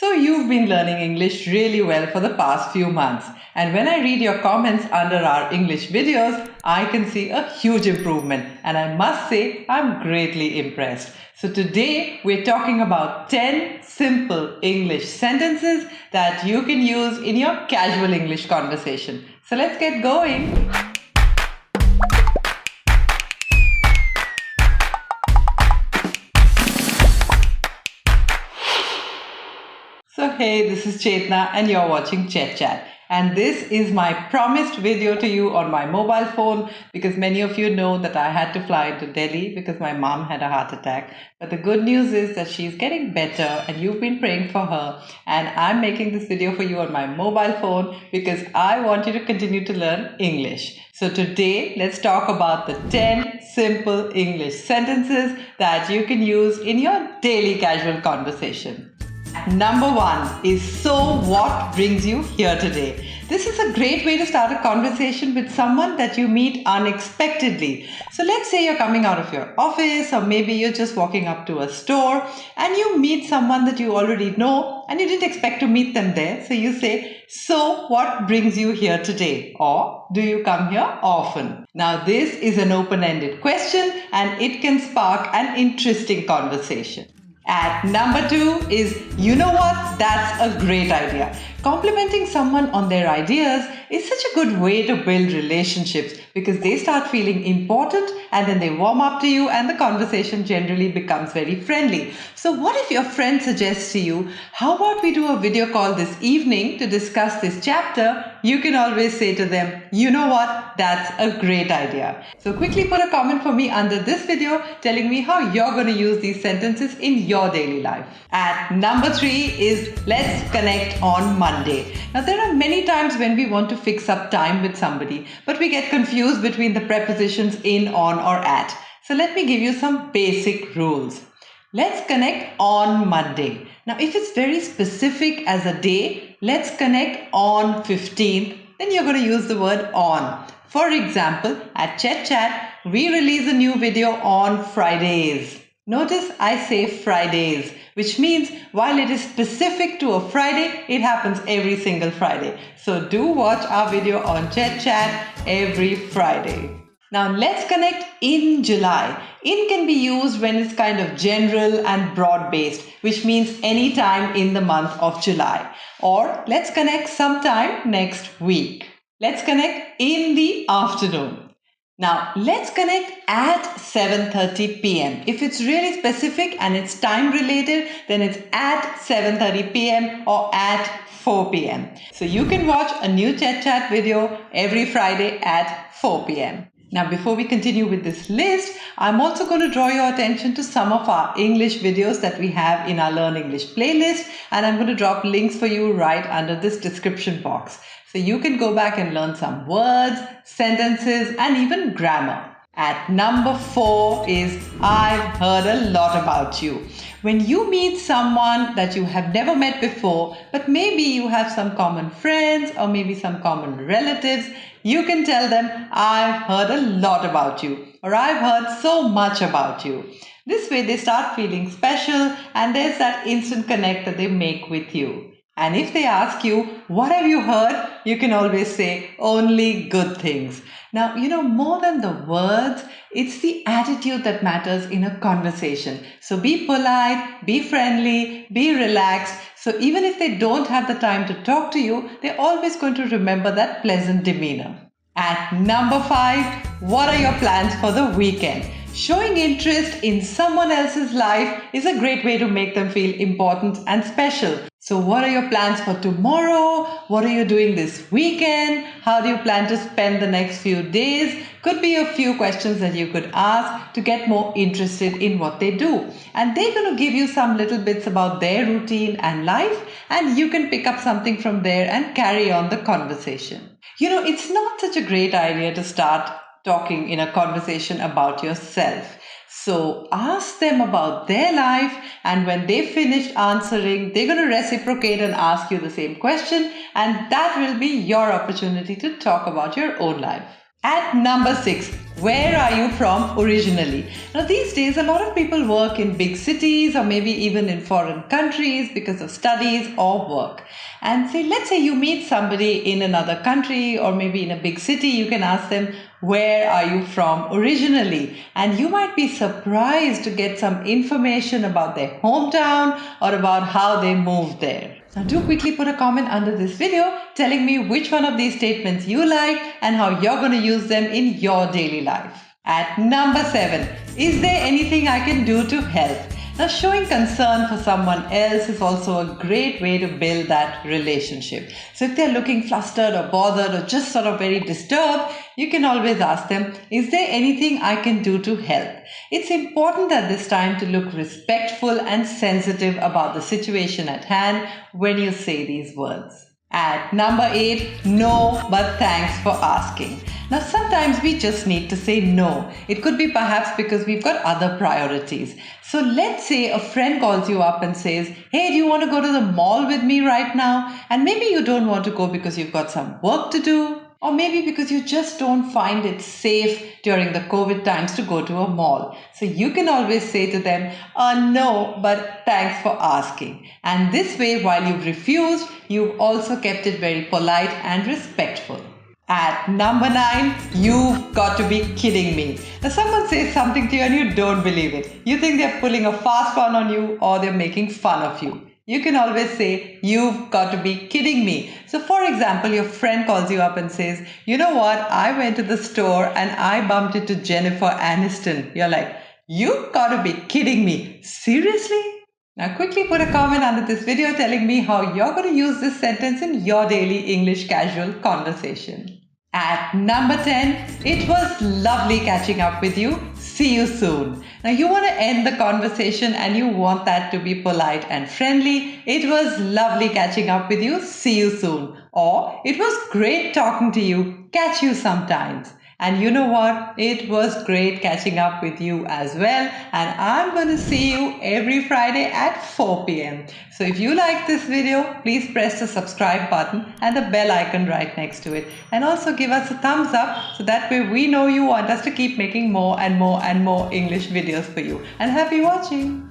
So you've been learning English really well for the past few months. And when I read your comments under our English videos, I can see a huge improvement. And I must say, I'm greatly impressed. So today we're talking about 10 simple English sentences that you can use in your casual English conversation. So let's get going. So hey, this is Chetna and you're watching ChetChat. And this is my promised video to you on my mobile phone because many of you know that I had to fly to Delhi because my mom had a heart attack. But the good news is that she's getting better and you've been praying for her. And I'm making this video for you on my mobile phone because I want you to continue to learn English. So today, let's talk about the 10 simple English sentences that you can use in your daily casual conversation. Number 1 is so what brings you here today? This is a great way to start a conversation with someone that you meet unexpectedly. So let's say you're coming out of your office or maybe you're just walking up to a store and you meet someone that you already know and you didn't expect to meet them there. So you say, so what brings you here today? Or do you come here often? Now this is an open-ended question and it can spark an interesting conversation. At number 2 is, you know what, that's a great idea. Complimenting someone on their ideas is such a good way to build relationships because they start feeling important and then they warm up to you and the conversation generally becomes very friendly. So what if your friend suggests to you, how about we do a video call this evening to discuss this chapter? You can always say to them, you know what, that's a great idea. So quickly put a comment for me under this video telling me how you're going to use these sentences in your daily life. At number 3 is, let's connect on Monday. Now there are many times when we want to fix up time with somebody, but we get confused between the prepositions in, on or at. So let me give you some basic rules. Let's connect on Monday. Now if it's very specific as a day, let's connect on 15th, then you're going to use the word on. For example, at ChetChat, we release a new video on Fridays. Notice I say Fridays, which means while it is specific to a Friday, it happens every single Friday. So do watch our video on ChetChat every Friday. Now let's connect in July. In can be used when it's kind of general and broad-based, which means any time in the month of July. Or let's connect sometime next week. Let's connect in the afternoon. Now, let's connect at 7:30 p.m. If it's really specific and it's time related, then it's at 7:30 p.m. or at 4 p.m. So you can watch a new ChetChat video every Friday at 4 p.m. Now, before we continue with this list, I'm also going to draw your attention to some of our English videos that we have in our Learn English playlist, and I'm going to drop links for you right under this description box. So you can go back and learn some words, sentences, and even grammar. At number 4 is, I've heard a lot about you. When you meet someone that you have never met before, but maybe you have some common friends or maybe some common relatives, you can tell them, I've heard a lot about you, or I've heard so much about you. This way they start feeling special and there's that instant connect that they make with you. And if they ask you, what have you heard? You can always say, only good things. Now, more than the words, it's the attitude that matters in a conversation. So be polite, be friendly, be relaxed. So even if they don't have the time to talk to you, they're always going to remember that pleasant demeanor. At number 5, what are your plans for the weekend? Showing interest in someone else's life is a great way to make them feel important and special. So what are your plans for tomorrow? What are you doing this weekend? How do you plan to spend the next few days? Could be a few questions that you could ask to get more interested in what they do. And they're going to give you some little bits about their routine and life, and you can pick up something from there and carry on the conversation. It's not such a great idea to start talking in a conversation about yourself. So ask them about their life, and when they finished answering, they're going to reciprocate and ask you the same question, and that will be your opportunity to talk about your own life. At number 6, where are you from originally? Now, these days, a lot of people work in big cities or maybe even in foreign countries because of studies or work. And say, let's say you meet somebody in another country or maybe in a big city, you can ask them, where are you from originally? And you might be surprised to get some information about their hometown or about how they moved there. Now do quickly put a comment under this video telling me which one of these statements you like and how you're going to use them in your daily life. At number 7, is there anything I can do to help? Now, showing concern for someone else is also a great way to build that relationship. So if they're looking flustered or bothered or just sort of very disturbed, you can always ask them, is there anything I can do to help? It's important at this time to look respectful and sensitive about the situation at hand when you say these words. At number 8, no, but thanks for asking. Now, sometimes we just need to say no. It could be perhaps because we've got other priorities. So let's say a friend calls you up and says, hey, do you want to go to the mall with me right now? And maybe you don't want to go because you've got some work to do. Or maybe because you just don't find it safe during the COVID times to go to a mall. So you can always say to them, no, but thanks for asking. And this way, while you've refused, you've also kept it very polite and respectful. At number 9, you've got to be kidding me. Now, someone says something to you and you don't believe it. You think they're pulling a fast one on you or they're making fun of you. You can always say, you've got to be kidding me. So, for example, your friend calls you up and says, you know what, I went to the store and I bumped into Jennifer Aniston. You're like, you've got to be kidding me. Seriously? Now, quickly put a comment under this video telling me how you're going to use this sentence in your daily English casual conversation. At number 10, it was lovely catching up with you. See you soon. Now, you want to end the conversation and you want that to be polite and friendly. It was lovely catching up with you. See you soon. Or, it was great talking to you. Catch you sometimes. And you know what? It was great catching up with you as well. And I'm going to see you every Friday at 4 p.m. So if you like this video, please press the subscribe button and the bell icon right next to it. And also give us a thumbs up so that way we know you want us to keep making more and more and more English videos for you. And happy watching!